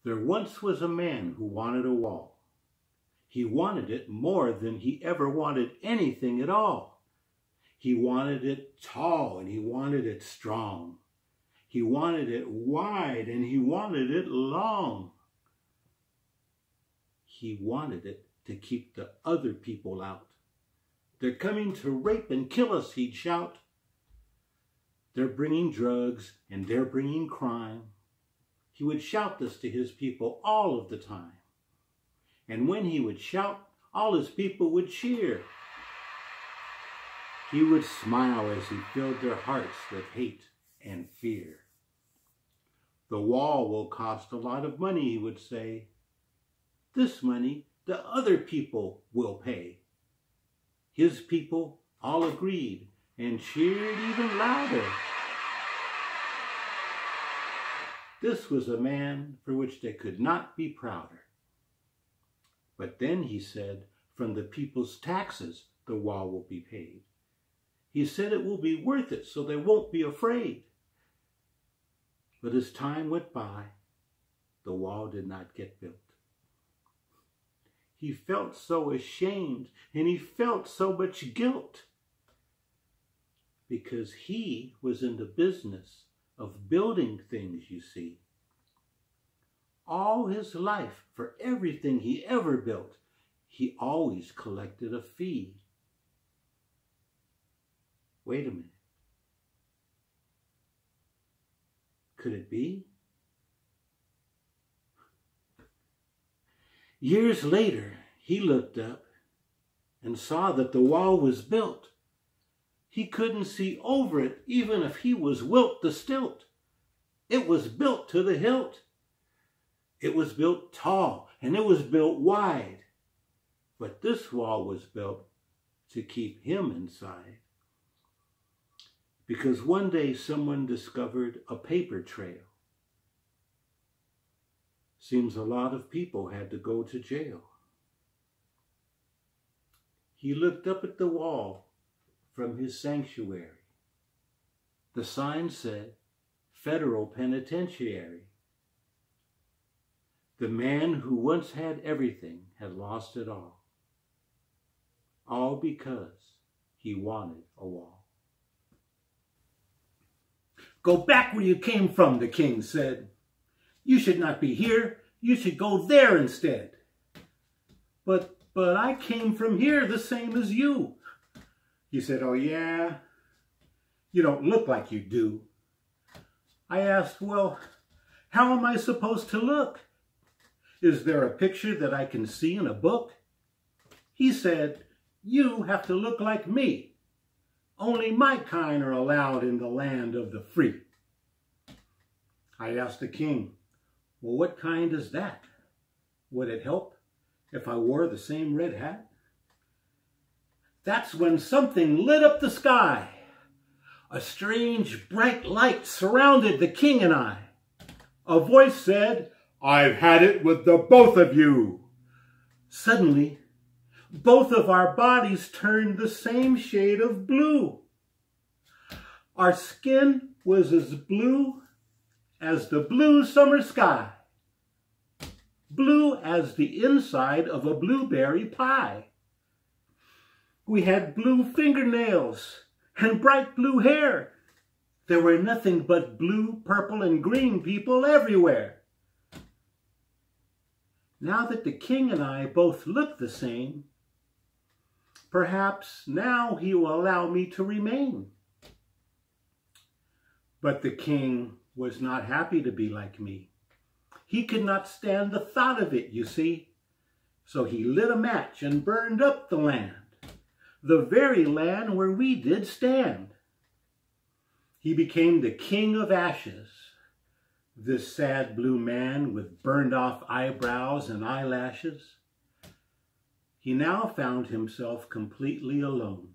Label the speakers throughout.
Speaker 1: There once was a man who wanted a wall. He wanted it more than he ever wanted anything at all. He wanted it tall and he wanted it strong. He wanted it wide and he wanted it long. He wanted it to keep the other people out. They're coming to rape and kill us, he'd shout. They're bringing drugs and they're bringing crime. He would shout this to his people all of the time. And when he would shout, all his people would cheer. He would smile as he filled their hearts with hate and fear. The wall will cost a lot of money, he would say. This money the other people will pay. His people all agreed and cheered even louder. This was a man for which they could not be prouder. But then he said, from the people's taxes the wall will be paid. He said it will be worth it so they won't be afraid. But as time went by, the wall did not get built. He felt so ashamed and he felt so much guilt because he was in the business of building things, you see. All his life, for everything he ever built, he always collected a fee. Wait a minute. Could it be? Years later, he looked up and saw that the wall was built. He couldn't see over it even if he was Wilt the Stilt. It was built to the hilt. It was built tall and it was built wide. But this wall was built to keep him inside. Because one day someone discovered a paper trail. Seems a lot of people had to go to jail. He looked up at the wall from his sanctuary. The sign said, Federal Penitentiary. The man who once had everything had lost it all. All because he wanted a wall. Go back where you came from, the king said. You should not be here. You should go there instead. But I came from here the same as you. He said, oh yeah? You don't look like you do. I asked, well, how am I supposed to look? Is there a picture that I can see in a book? He said, you have to look like me. Only my kind are allowed in the land of the free. I asked the king, well, what kind is that? Would it help if I wore the same red hat? That's when something lit up the sky. A strange bright light surrounded the king and I. A voice said, I've had it with the both of you. Suddenly, both of our bodies turned the same shade of blue. Our skin was as blue as the blue summer sky. Blue as the inside of a blueberry pie. We had blue fingernails and bright blue hair. There were nothing but blue, purple, and green people everywhere. Now that the king and I both look the same, perhaps now he will allow me to remain. But the king was not happy to be like me. He could not stand the thought of it, you see. So he lit a match and burned up the land, the very land where we did stand. He became the king of ashes, this sad blue man with burned off eyebrows and eyelashes. He now found himself completely alone.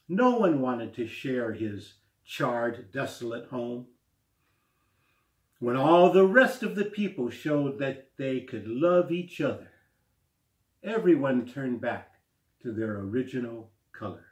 Speaker 1: No one wanted to share his charred, desolate home. When all the rest of the people showed that they could love each other, everyone turned back to their original color.